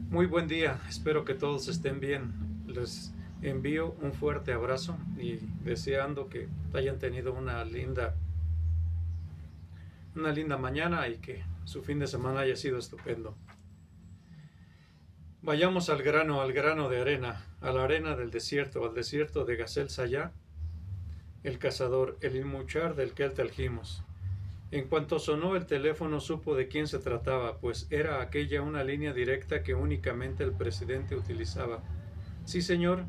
Muy buen día, espero que todos estén bien. Les envío un fuerte abrazo y deseando que hayan tenido una linda mañana y que su fin de semana haya sido estupendo. Vayamos al grano de arena, a la arena del desierto, al desierto de Gazel Sayá, el cazador, el inmuchar del que aljimos. En cuanto sonó el teléfono supo de quién se trataba, pues era aquella una línea directa que únicamente el presidente utilizaba. Sí, señor.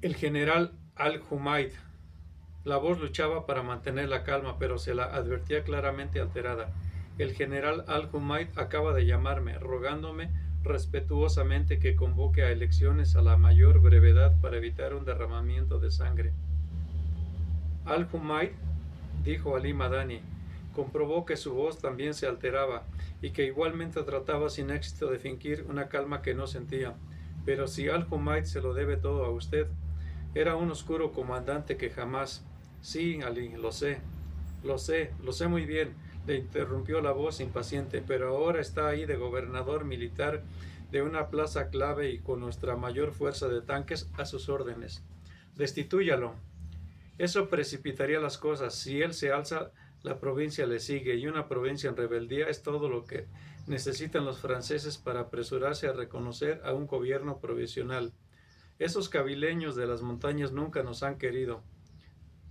El general Al-Humaid. La voz luchaba para mantener la calma, pero se la advertía claramente alterada. El general Al-Humaid acaba de llamarme, rogándome respetuosamente que convoque a elecciones a la mayor brevedad para evitar un derramamiento de sangre. Al-Humaid, dijo Ali Madani, comprobó que su voz también se alteraba y que igualmente trataba sin éxito de fingir una calma que no sentía. Pero si Al-Humaid se lo debe todo a usted, era un oscuro comandante que jamás... Sí, Ali, lo sé muy bien, le interrumpió la voz impaciente, pero ahora está ahí de gobernador militar de una plaza clave y con nuestra mayor fuerza de tanques a sus órdenes. Destitúyalo. Eso precipitaría las cosas. Si él se alza, la provincia le sigue, y una provincia en rebeldía es todo lo que necesitan los franceses para apresurarse a reconocer a un gobierno provisional. Esos cabileños de las montañas nunca nos han querido.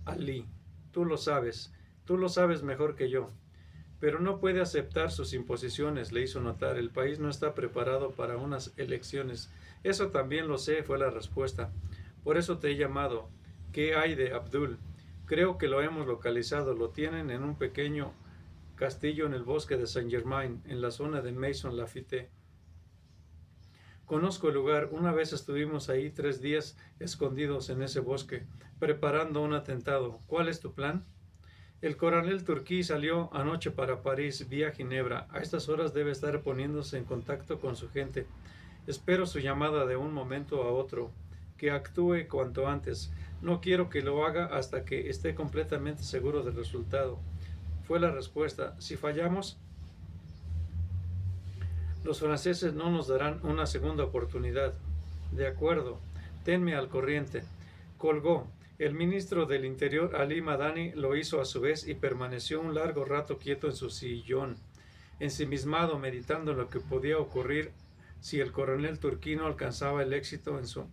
Ali, tú tú lo sabes mejor que yo. Pero no puede aceptar sus imposiciones, le hizo notar. El país no está preparado para unas elecciones. Eso también lo sé, fue la respuesta. Por eso te he llamado. ¿Qué hay de Abdul? Creo que lo hemos localizado. Lo tienen en un pequeño castillo en el bosque de Saint-Germain, en la zona de Maison Lafitte. Conozco el lugar. Una vez estuvimos ahí 3 días escondidos en ese bosque, preparando un atentado. ¿Cuál es tu plan? El coronel Turquí salió anoche para París vía Ginebra. A estas horas debe estar poniéndose en contacto con su gente. Espero su llamada de un momento a otro. Que actúe cuanto antes. No quiero que lo haga hasta que esté completamente seguro del resultado. Fue la respuesta. Si fallamos, los franceses no nos darán una segunda oportunidad. De acuerdo. Tenme al corriente. Colgó. El ministro del Interior, Ali Madani, lo hizo a su vez y permaneció un largo rato quieto en su sillón, ensimismado, meditando en lo que podía ocurrir si el coronel turquino alcanzaba el éxito en su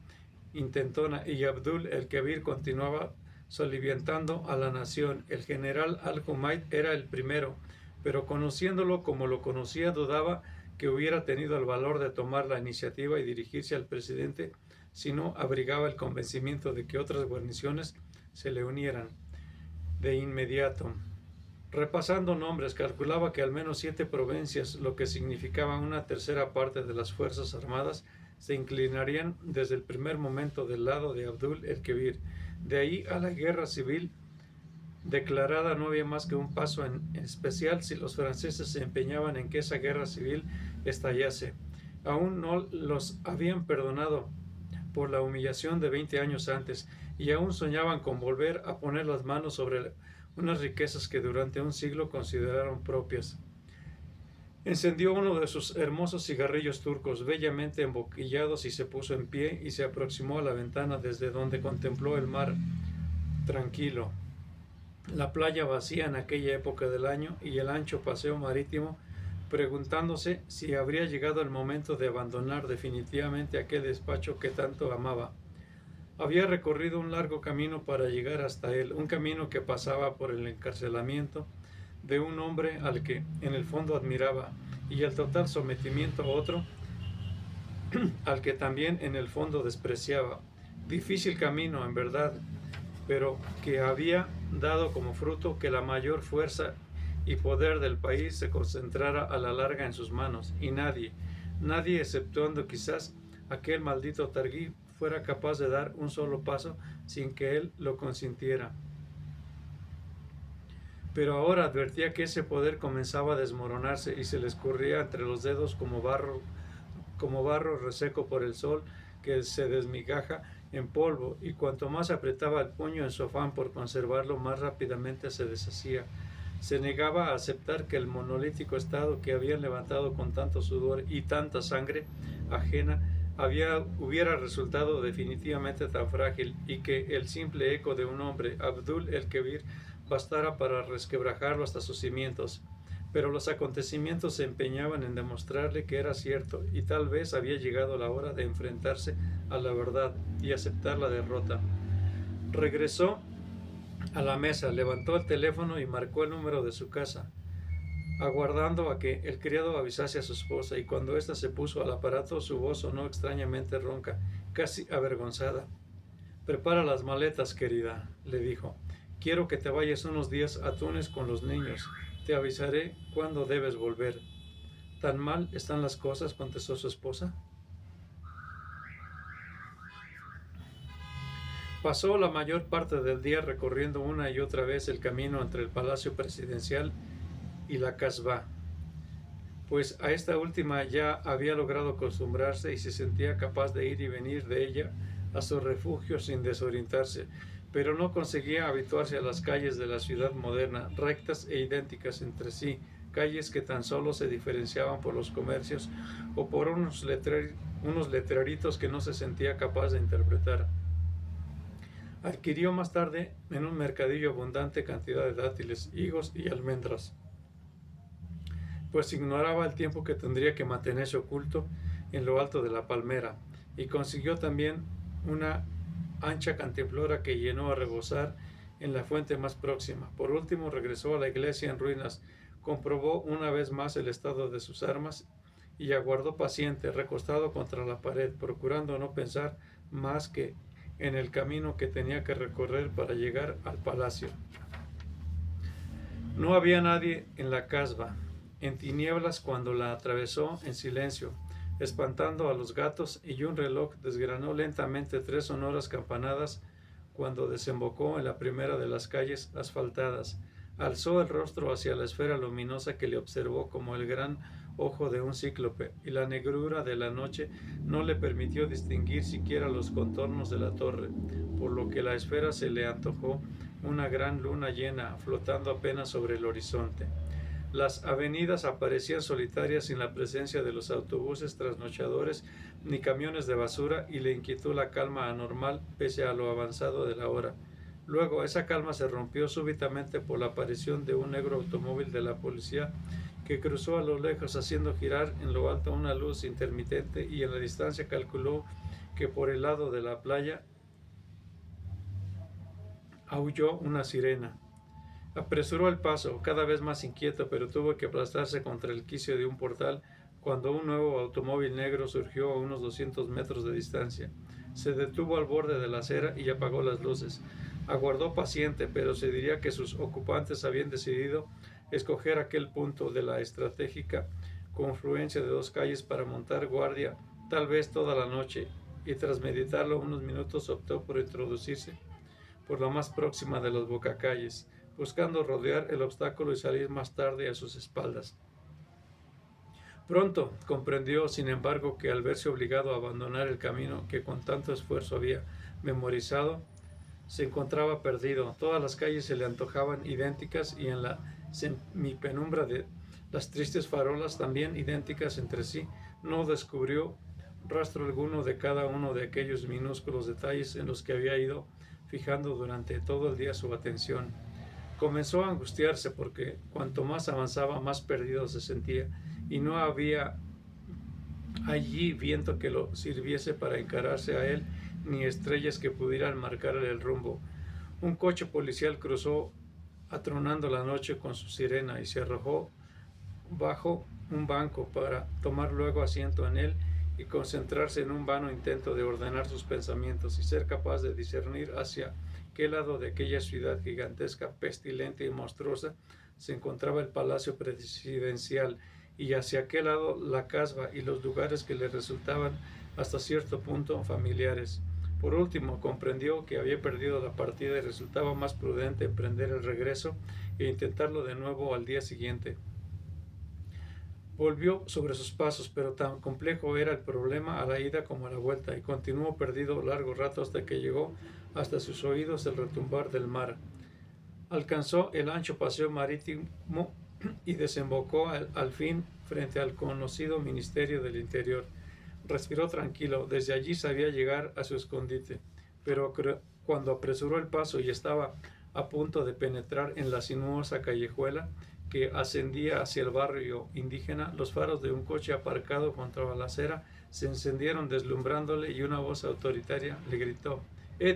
intentona y Abdul el Kebir continuaba soliviantando a la nación. El general Al-Humaid era el primero, pero conociéndolo como lo conocía, dudaba que hubiera tenido el valor de tomar la iniciativa y dirigirse al presidente si no abrigaba el convencimiento de que otras guarniciones se le unieran de inmediato. Repasando nombres, calculaba que al menos 7 provincias, lo que significaba una tercera parte de las Fuerzas Armadas, se inclinarían desde el primer momento del lado de Abdul el Kebir. De ahí a la guerra civil declarada no había más que un paso, en especial si los franceses se empeñaban en que esa guerra civil estallase. Aún no los habían perdonado por la humillación de 20 años antes, y aún soñaban con volver a poner las manos sobre unas riquezas que durante un siglo consideraron propias. Encendió uno de sus hermosos cigarrillos turcos, bellamente emboquillados, y se puso en pie y se aproximó a la ventana desde donde contempló el mar tranquilo, la playa vacía en aquella época del año y el ancho paseo marítimo, preguntándose si habría llegado el momento de abandonar definitivamente aquel despacho que tanto amaba. Había recorrido un largo camino para llegar hasta él, un camino que pasaba por el encarcelamiento de un hombre al que en el fondo admiraba y el total sometimiento a otro al que también en el fondo despreciaba. Difícil camino, en verdad, pero que había dado como fruto que la mayor fuerza y poder del país se concentrara a la larga en sus manos, y nadie exceptuando quizás aquel maldito Targhib, fuera capaz de dar un solo paso sin que él lo consintiera. Pero ahora advertía que ese poder comenzaba a desmoronarse y se le escurría entre los dedos como barro reseco por el sol que se desmigaja en polvo, y cuanto más apretaba el puño en su afán por conservarlo, más rápidamente se deshacía. Se negaba a aceptar que el monolítico estado que habían levantado con tanto sudor y tanta sangre ajena hubiera resultado definitivamente tan frágil, y que el simple eco de un hombre, Abdul el-Kebir, bastara para resquebrajarlo hasta sus cimientos. Pero los acontecimientos se empeñaban en demostrarle que era cierto, y tal vez había llegado la hora de enfrentarse a la verdad y aceptar la derrota. Regresó a la mesa, levantó el teléfono y marcó el número de su casa, aguardando a que el criado avisase a su esposa, y cuando ésta se puso al aparato, su voz sonó extrañamente ronca, casi avergonzada. «Prepara las maletas, querida», le dijo. «Quiero que te vayas unos días a Túnez con los niños. Te avisaré cuándo debes volver». «¿Tan mal están las cosas?», contestó su esposa. Pasó la mayor parte del día recorriendo una y otra vez el camino entre el Palacio Presidencial y la Casbah, pues a esta última ya había logrado acostumbrarse y se sentía capaz de ir y venir de ella a su refugio sin desorientarse, pero no conseguía habituarse a las calles de la ciudad moderna, rectas e idénticas entre sí, calles que tan solo se diferenciaban por los comercios o por unos letreritos que no se sentía capaz de interpretar. Adquirió más tarde en un mercadillo abundante cantidad de dátiles, higos y almendras, pues ignoraba el tiempo que tendría que mantenerse oculto en lo alto de la palmera, y consiguió también una ancha cantimplora que llenó a rebosar en la fuente más próxima. Por último, regresó a la iglesia en ruinas, comprobó una vez más el estado de sus armas y aguardó paciente, recostado contra la pared, procurando no pensar más que en el camino que tenía que recorrer para llegar al palacio. No había nadie en la Casbah, en tinieblas, cuando la atravesó en silencio, espantando a los gatos, y un reloj desgranó lentamente 3 sonoras campanadas cuando desembocó en la primera de las calles asfaltadas. Alzó el rostro hacia la esfera luminosa que le observó como el gran ojo de un cíclope, y la negrura de la noche no le permitió distinguir siquiera los contornos de la torre, por lo que la esfera se le antojó una gran luna llena flotando apenas sobre el horizonte. Las avenidas aparecían solitarias sin la presencia de los autobuses trasnochadores ni camiones de basura, y le inquietó la calma anormal pese a lo avanzado de la hora. Luego esa calma se rompió súbitamente por la aparición de un negro automóvil de la policía que cruzó a lo lejos, haciendo girar en lo alto una luz intermitente, y en la distancia calculó que por el lado de la playa aulló una sirena. Apresuró el paso, cada vez más inquieto, pero tuvo que aplastarse contra el quicio de un portal cuando un nuevo automóvil negro surgió a unos 200 metros de distancia. Se detuvo al borde de la acera y apagó las luces. Aguardó paciente, pero se diría que sus ocupantes habían decidido escoger aquel punto de la estratégica confluencia de 2 calles para montar guardia, tal vez toda la noche, y tras meditarlo unos minutos optó por introducirse por la más próxima de las bocacalles, buscando rodear el obstáculo y salir más tarde a sus espaldas. Pronto comprendió, sin embargo, que al verse obligado a abandonar el camino que con tanto esfuerzo había memorizado, se encontraba perdido. Todas las calles se le antojaban idénticas, y en la semipenumbra de las tristes farolas, también idénticas entre sí, no descubrió rastro alguno de cada uno de aquellos minúsculos detalles en los que había ido fijando durante todo el día su atención. Comenzó a angustiarse porque cuanto más avanzaba, más perdido se sentía, y no había allí viento que lo sirviese para encararse a él, ni estrellas que pudieran marcarle el rumbo. Un coche policial cruzó atronando la noche con su sirena y se arrojó bajo un banco para tomar luego asiento en él y concentrarse en un vano intento de ordenar sus pensamientos y ser capaz de discernir hacia qué lado de aquella ciudad gigantesca, pestilente y monstruosa se encontraba el palacio presidencial, y hacia qué lado la Casbah y los lugares que le resultaban hasta cierto punto familiares. Por último, comprendió que había perdido la partida y resultaba más prudente emprender el regreso e intentarlo de nuevo al día siguiente. Volvió sobre sus pasos, pero tan complejo era el problema a la ida como a la vuelta, y continuó perdido largo rato hasta que llegó hasta sus oídos el retumbar del mar. Alcanzó el ancho paseo marítimo y desembocó al fin frente al conocido Ministerio del Interior. Respiró tranquilo, desde allí sabía llegar a su escondite, pero cuando apresuró el paso y estaba a punto de penetrar en la sinuosa callejuela que ascendía hacia el barrio indígena, los faros de un coche aparcado junto a la acera se encendieron deslumbrándole y una voz autoritaria le gritó: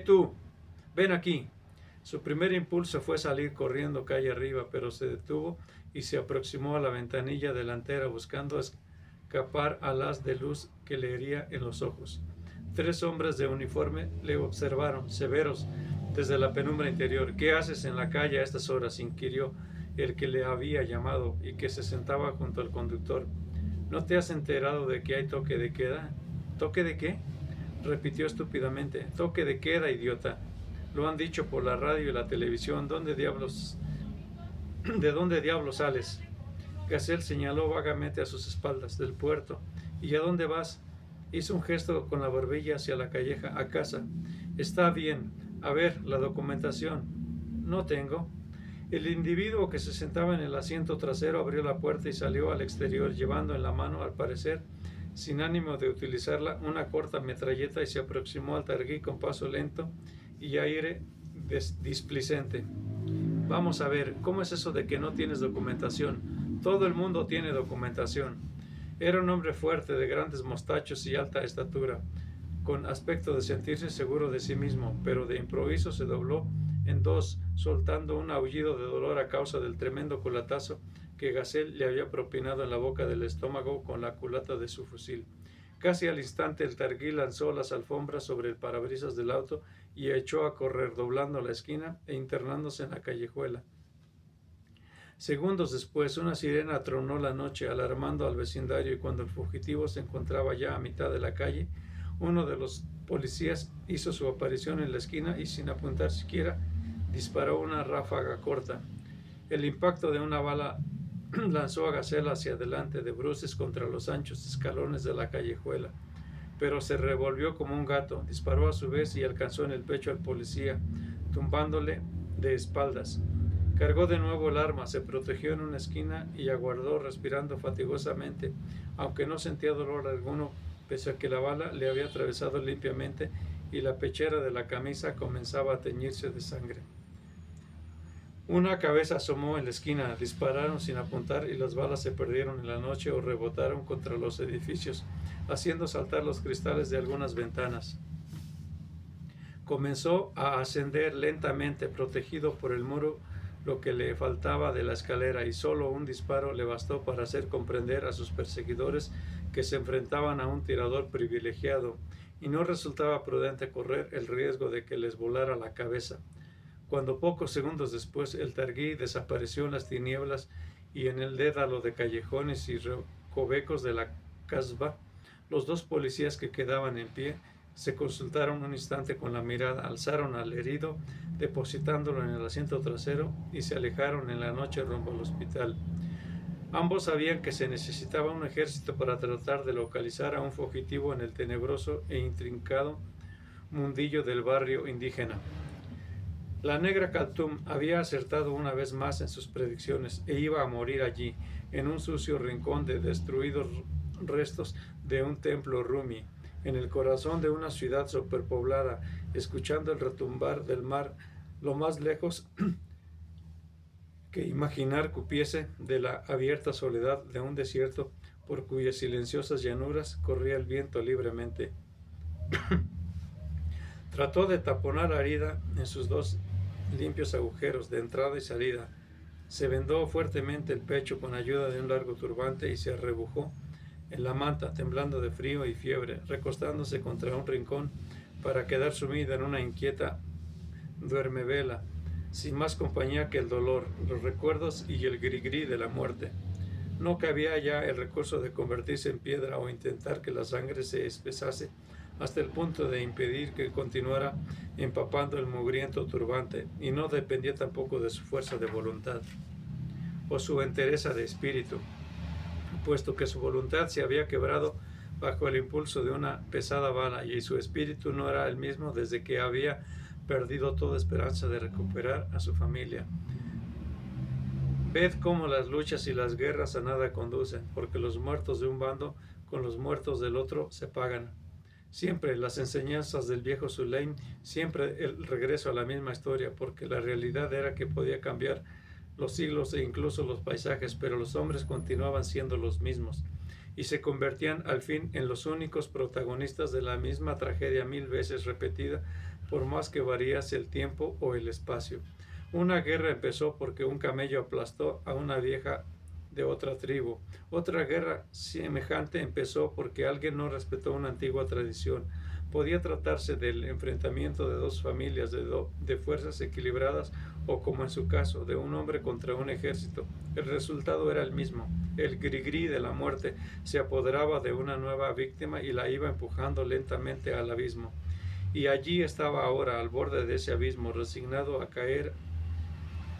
tú! ¡Ven aquí! Su primer impulso fue salir corriendo calle arriba, pero se detuvo y se aproximó a la ventanilla delantera buscando escapar al haz de luz que le hería en los ojos. 3 hombres de uniforme le observaron, severos, desde la penumbra interior. ¿Qué haces en la calle a estas horas?, inquirió el que le había llamado y que se sentaba junto al conductor. ¿No te has enterado de que hay toque de queda? ¿Toque de qué?, repitió estúpidamente. Toque de queda, idiota. Lo han dicho por la radio y la televisión. ¿De dónde diablos sales? Gacel señaló vagamente a sus espaldas. Del puerto. ¿Y a dónde vas? Hizo un gesto con la barbilla hacia la calleja. A casa. Está bien. A ver, la documentación. No tengo. El individuo que se sentaba en el asiento trasero abrió la puerta y salió al exterior, llevando en la mano, al parecer, sin ánimo de utilizarla, una corta metralleta, y se aproximó al Targhí con paso lento y aire displicente. Vamos a ver, ¿cómo es eso de que no tienes documentación? Todo el mundo tiene documentación. Era un hombre fuerte, de grandes mostachos y alta estatura, con aspecto de sentirse seguro de sí mismo, pero de improviso se dobló en dos, soltando un aullido de dolor a causa del tremendo culatazo que Gacel le había propinado en la boca del estómago con la culata de su fusil. Casi al instante el Targhí lanzó las alfombras sobre el parabrisas del auto y echó a correr, doblando la esquina e internándose en la callejuela. Segundos después, una sirena tronó la noche, alarmando al vecindario, y cuando el fugitivo se encontraba ya a mitad de la calle, uno de los policías hizo su aparición en la esquina y, sin apuntar siquiera, disparó una ráfaga corta. El impacto de una bala lanzó a Gacel hacia adelante de bruces contra los anchos escalones de la callejuela, pero se revolvió como un gato, disparó a su vez y alcanzó en el pecho al policía, tumbándole de espaldas. Cargó de nuevo el arma, se protegió en una esquina y aguardó, respirando fatigosamente, aunque no sentía dolor alguno, pese a que la bala le había atravesado limpiamente y la pechera de la camisa comenzaba a teñirse de sangre. Una cabeza asomó en la esquina, dispararon sin apuntar y las balas se perdieron en la noche o rebotaron contra los edificios, haciendo saltar los cristales de algunas ventanas. Comenzó a ascender lentamente, protegido por el muro, lo que le faltaba de la escalera, y solo un disparo le bastó para hacer comprender a sus perseguidores que se enfrentaban a un tirador privilegiado, y no resultaba prudente correr el riesgo de que les volara la cabeza. Cuando pocos segundos después el Targhí desapareció en las tinieblas y en el dédalo de callejones y recovecos de la casbah, los dos policías que quedaban en pie se consultaron un instante con la mirada, alzaron al herido, depositándolo en el asiento trasero, y se alejaron en la noche rumbo al hospital. Ambos sabían que se necesitaba un ejército para tratar de localizar a un fugitivo en el tenebroso e intrincado mundillo del barrio indígena. La negra Khaltum había acertado una vez más en sus predicciones e iba a morir allí, en un sucio rincón de destruidos restos de un templo rumi, en el corazón de una ciudad superpoblada, escuchando el retumbar del mar lo más lejos que imaginar cupiese de la abierta soledad de un desierto por cuyas silenciosas llanuras corría el viento libremente. Trató de taponar la herida en sus dos limpios agujeros de entrada y salida. Se vendó fuertemente el pecho con ayuda de un largo turbante y se arrebujó en la manta, temblando de frío y fiebre, recostándose contra un rincón para quedar sumida en una inquieta duermevela, sin más compañía que el dolor, los recuerdos y el grigrí de la muerte. No cabía ya el recurso de convertirse en piedra o intentar que la sangre se espesase hasta el punto de impedir que continuara empapando el mugriento turbante, y no dependía tampoco de su fuerza de voluntad o su entereza de espíritu, puesto que su voluntad se había quebrado bajo el impulso de una pesada bala, y su espíritu no era el mismo desde que había perdido toda esperanza de recuperar a su familia. Ved cómo las luchas y las guerras a nada conducen, porque los muertos de un bando con los muertos del otro se pagan. Siempre las enseñanzas del viejo Sulaim, siempre el regreso a la misma historia, porque la realidad era que podía cambiar los siglos e incluso los paisajes, pero los hombres continuaban siendo los mismos y se convertían al fin en los únicos protagonistas de la misma tragedia 1000 veces repetida, por más que variase el tiempo o el espacio. Una guerra empezó porque un camello aplastó a una vieja de otra tribu. Otra guerra semejante empezó porque alguien no respetó una antigua tradición. Podía tratarse del enfrentamiento de dos familias de fuerzas equilibradas o, como en su caso, de un hombre contra un ejército. El resultado era el mismo. El grigri de la muerte se apoderaba de una nueva víctima y la iba empujando lentamente al abismo. Y allí estaba ahora, al borde de ese abismo, resignado a caer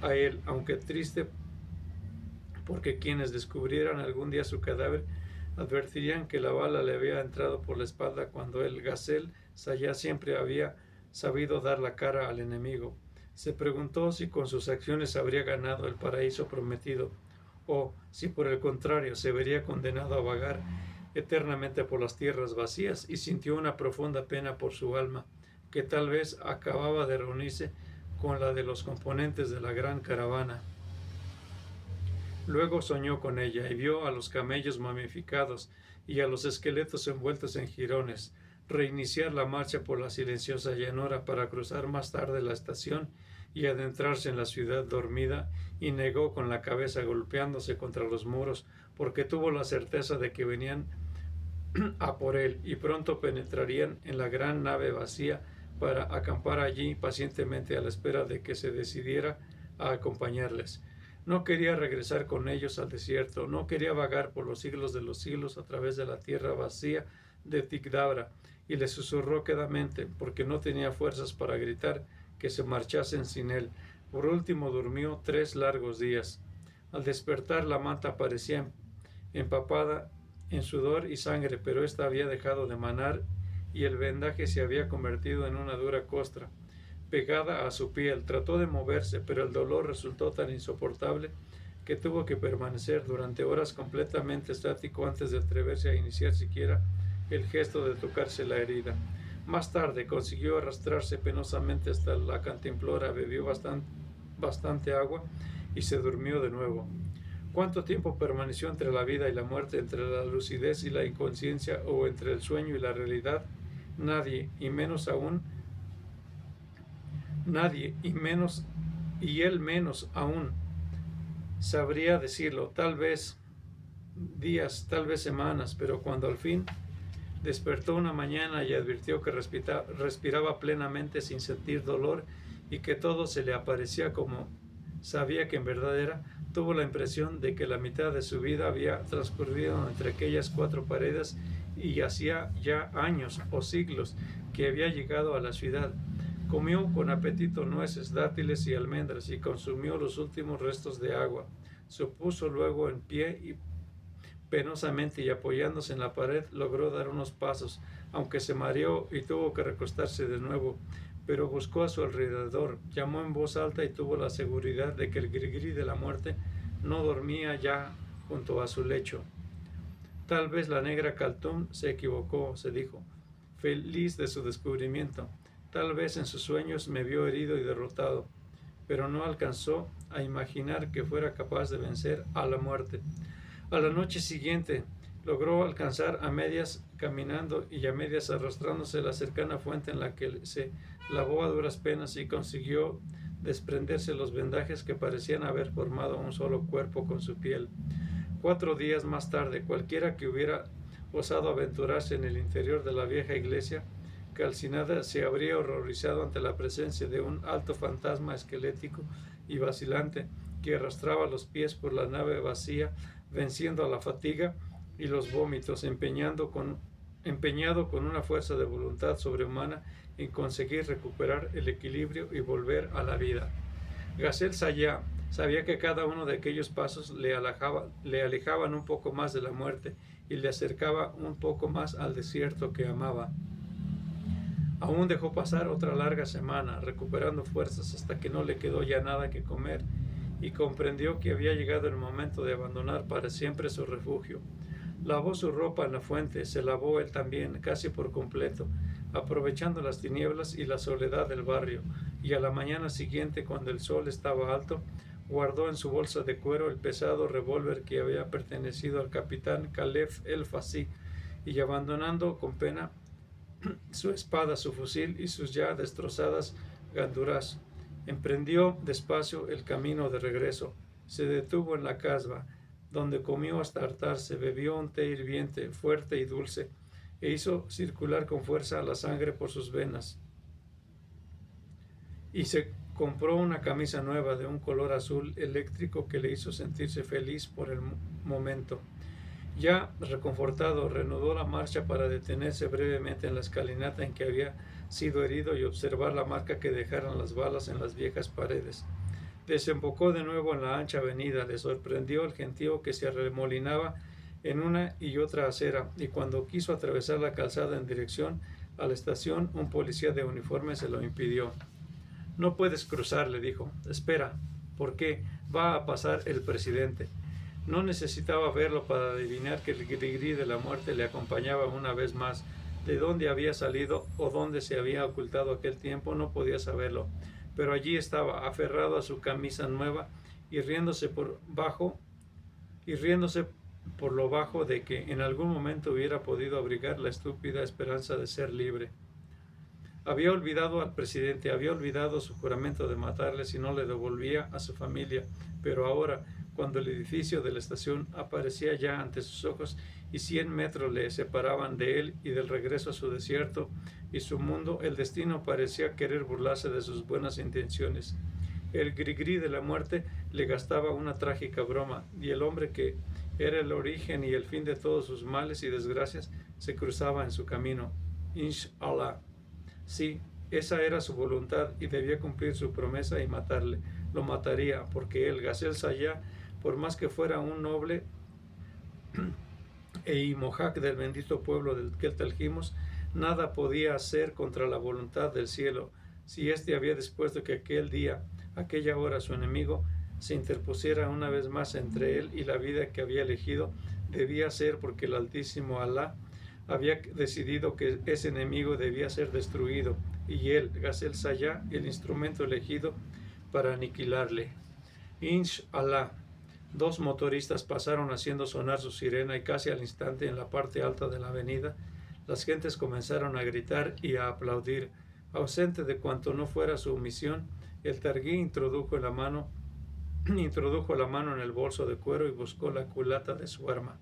a él, aunque triste, porque quienes descubrieran algún día su cadáver advertirían que la bala le había entrado por la espalda cuando el Gazel Sayá siempre había sabido dar la cara al enemigo. Se preguntó si con sus acciones habría ganado el paraíso prometido, o si por el contrario se vería condenado a vagar eternamente por las tierras vacías, y sintió una profunda pena por su alma, que tal vez acababa de reunirse con la de los componentes de la gran caravana. Luego soñó con ella y vio a los camellos momificados y a los esqueletos envueltos en jirones, reiniciar la marcha por la silenciosa llanura para cruzar más tarde la estación y adentrarse en la ciudad dormida, y negó con la cabeza golpeándose contra los muros, porque tuvo la certeza de que venían a por él y pronto penetrarían en la gran nave vacía para acampar allí pacientemente a la espera de que se decidiera a acompañarles. No quería regresar con ellos al desierto, no quería vagar por los siglos de los siglos a través de la tierra vacía de Tigdabra, y le susurró quedamente, porque no tenía fuerzas para gritar, que se marchasen sin él. Por último durmió 3 largos días. Al despertar la manta parecía empapada en sudor y sangre, pero ésta había dejado de manar y el vendaje se había convertido en una dura costra pegada a su piel. Trató de moverse, pero el dolor resultó tan insoportable que tuvo que permanecer durante horas completamente estático antes de atreverse a iniciar siquiera el gesto de tocarse la herida. Más tarde consiguió arrastrarse penosamente hasta la cantimplora, bebió bastante agua y se durmió de nuevo. ¿Cuánto tiempo permaneció entre la vida y la muerte, entre la lucidez y la inconsciencia, o entre el sueño y la realidad? Nadie, y él menos aún, sabría decirlo. Tal vez días, tal vez semanas, pero cuando al fin despertó una mañana y advirtió que respiraba plenamente sin sentir dolor y que todo se le aparecía como sabía que en verdad era, tuvo la impresión de que la mitad de su vida había transcurrido entre aquellas 4 paredes y hacía ya años o siglos que había llegado a la ciudad. Comió con apetito nueces, dátiles y almendras y consumió los últimos restos de agua. Se puso luego en pie y penosamente, y apoyándose en la pared logró dar unos pasos, aunque se mareó y tuvo que recostarse de nuevo, pero buscó a su alrededor, llamó en voz alta y tuvo la seguridad de que el grigri de la muerte no dormía ya junto a su lecho. Tal vez la negra Kaltum se equivocó, se dijo, feliz de su descubrimiento. Tal vez en sus sueños me vio herido y derrotado, pero no alcanzó a imaginar que fuera capaz de vencer a la muerte. A la noche siguiente logró alcanzar a medias caminando y a medias arrastrándose la cercana fuente en la que se lavó a duras penas, y consiguió desprenderse los vendajes que parecían haber formado un solo cuerpo con su piel. 4 días más tarde, cualquiera que hubiera osado aventurarse en el interior de la vieja iglesia calcinada se habría horrorizado ante la presencia de un alto fantasma esquelético y vacilante que arrastraba los pies por la nave vacía, venciendo a la fatiga y los vómitos, empeñado con una fuerza de voluntad sobrehumana en conseguir recuperar el equilibrio y volver a la vida. Gazel Sayá sabía que cada uno de aquellos pasos le alejaban un poco más de la muerte y le acercaba un poco más al desierto que amaba. Aún dejó pasar otra larga semana, recuperando fuerzas hasta que no le quedó ya nada que comer y comprendió que había llegado el momento de abandonar para siempre su refugio. Lavó su ropa en la fuente, se lavó él también, casi por completo, aprovechando las tinieblas y la soledad del barrio, y a la mañana siguiente, cuando el sol estaba alto, guardó en su bolsa de cuero el pesado revólver que había pertenecido al capitán Caleb el Fasí, y abandonando con pena su espada, su fusil y sus ya destrozadas ganduras, emprendió despacio el camino de regreso. Se detuvo en la casba, donde comió hasta hartarse, bebió un té hirviente, fuerte y dulce, e hizo circular con fuerza la sangre por sus venas. Y se compró una camisa nueva de un color azul eléctrico que le hizo sentirse feliz por el momento. Ya reconfortado, reanudó la marcha para detenerse brevemente en la escalinata en que había sido herido y observar la marca que dejaron las balas en las viejas paredes. Desembocó de nuevo en la ancha avenida, le sorprendió el gentío que se arremolinaba en una y otra acera, y cuando quiso atravesar la calzada en dirección a la estación, un policía de uniforme se lo impidió. No puedes cruzar, le dijo. Espera, ¿por qué? Va a pasar el presidente. No necesitaba verlo para adivinar que el grigrí de la muerte le acompañaba una vez más. De dónde había salido o dónde se había ocultado aquel tiempo no podía saberlo, pero allí estaba, aferrado a su camisa nueva y riéndose por lo bajo de que en algún momento hubiera podido abrigar la estúpida esperanza de ser libre. Había olvidado al presidente, había olvidado su juramento de matarle si no le devolvía a su familia, pero ahora, cuando el edificio de la estación aparecía ya ante sus ojos y 100 metros le separaban de él y del regreso a su desierto y su mundo, el destino parecía querer burlarse de sus buenas intenciones. El grigrí de la muerte le gastaba una trágica broma, y el hombre que era el origen y el fin de todos sus males y desgracias se cruzaba en su camino. Inshallah. Sí, esa era su voluntad y debía cumplir su promesa y matarle. Lo mataría, porque él, Gazel Sayá, por más que fuera un noble e Mohawk del bendito pueblo del que elegimos, nada podía hacer contra la voluntad del cielo. Si éste había dispuesto que aquel día, aquella hora, su enemigo se interpusiera una vez más entre él y la vida que había elegido, debía ser porque el Altísimo Alá había decidido que ese enemigo debía ser destruido, y él, Gazel Sayá, el instrumento elegido para aniquilarle. Inshallah. Dos motoristas pasaron haciendo sonar su sirena y casi al instante en la parte alta de la avenida las gentes comenzaron a gritar y a aplaudir. Ausente de cuanto no fuera su misión, el targuí introdujo la mano en el bolso de cuero y buscó la culata de su arma.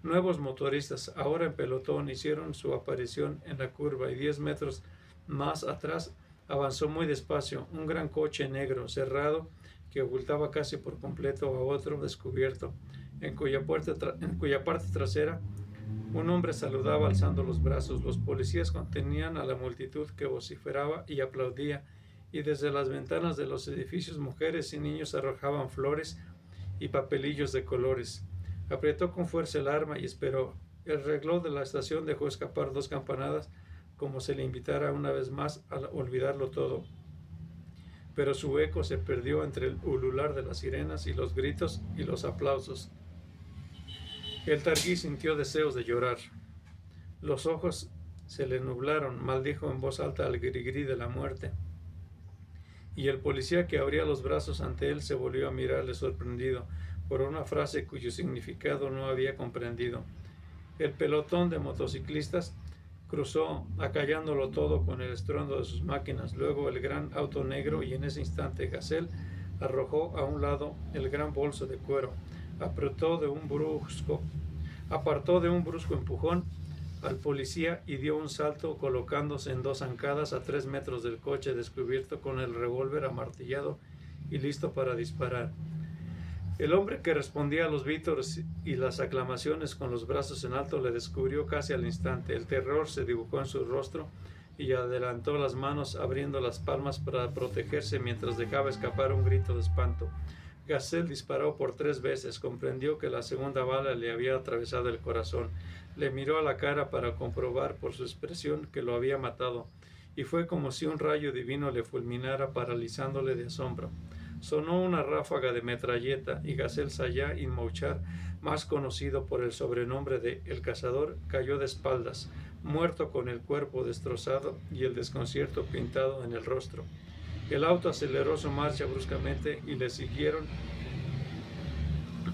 Nuevos motoristas, ahora en pelotón, hicieron su aparición en la curva y 10 metros más atrás avanzó muy despacio un gran coche negro cerrado que ocultaba casi por completo a otro descubierto, en cuya parte trasera un hombre saludaba alzando los brazos. Los policías contenían a la multitud que vociferaba y aplaudía, y desde las ventanas de los edificios mujeres y niños arrojaban flores y papelillos de colores. Apretó con fuerza el arma y esperó. El reloj de la estación dejó escapar 2 campanadas, como si le invitara una vez más a olvidarlo todo. Pero su eco se perdió entre el ulular de las sirenas y los gritos y los aplausos. El targuí sintió deseos de llorar. Los ojos se le nublaron, maldijo en voz alta al grigrí de la muerte. Y el policía que abría los brazos ante él se volvió a mirarle sorprendido por una frase cuyo significado no había comprendido. El pelotón de motociclistas cruzó, acallándolo todo con el estruendo de sus máquinas, luego el gran auto negro, y en ese instante Gazel arrojó a un lado el gran bolso de cuero, apartó de un brusco empujón al policía y dio un salto colocándose en 2 zancadas a 3 metros del coche descubierto con el revólver amartillado y listo para disparar. El hombre que respondía a los vítores y las aclamaciones con los brazos en alto le descubrió casi al instante. El terror se dibujó en su rostro y adelantó las manos abriendo las palmas para protegerse mientras dejaba escapar un grito de espanto. Gazel disparó por 3 veces, comprendió que la segunda bala le había atravesado el corazón, le miró a la cara para comprobar por su expresión que lo había matado, y fue como si un rayo divino le fulminara, paralizándole de asombro. Sonó una ráfaga de metralleta y Gazel Sayá Inmouchar, más conocido por el sobrenombre de El Cazador, cayó de espaldas, muerto, con el cuerpo destrozado y el desconcierto pintado en el rostro. El auto aceleró su marcha bruscamente y le siguieron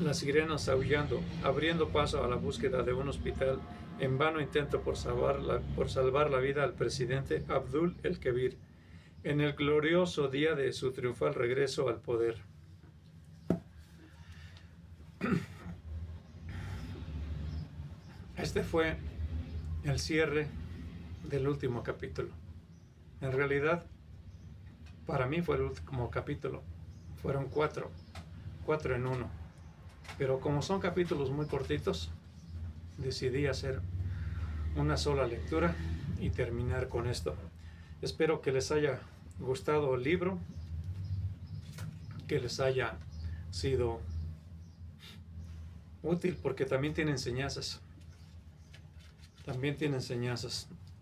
las sirenas aullando, abriendo paso a la búsqueda de un hospital, en vano intento por salvar la vida al presidente Abdul el-Kebir, en el glorioso día de su triunfal regreso al poder. Este fue el cierre del último capítulo. En realidad, para mí fue el último capítulo. Fueron cuatro en uno. Pero como son capítulos muy cortitos, decidí hacer una sola lectura y terminar con esto. Espero que les haya gustado el libro, que les haya sido útil, porque también tiene enseñanzas.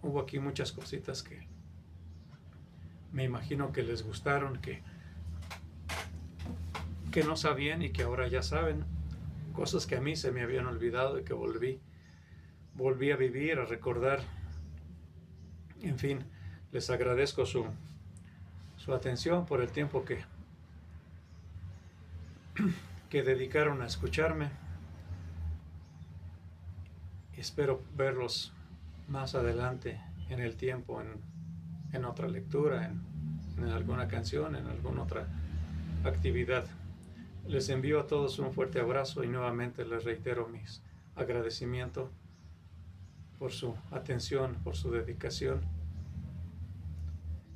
Hubo aquí muchas cositas que me imagino que les gustaron, que no sabían y que ahora ya saben. Cosas que a mí se me habían olvidado y que volví a vivir, a recordar. En fin, les agradezco su atención, por el tiempo que dedicaron a escucharme. Espero verlos más adelante en el tiempo, en otra lectura, en alguna canción, en alguna otra actividad. Les envío a todos un fuerte abrazo y nuevamente les reitero mis agradecimientos por su atención, por su dedicación,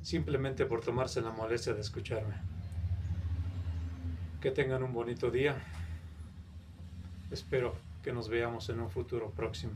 simplemente por tomarse la molestia de escucharme. Que tengan un bonito día. Espero que nos veamos en un futuro próximo.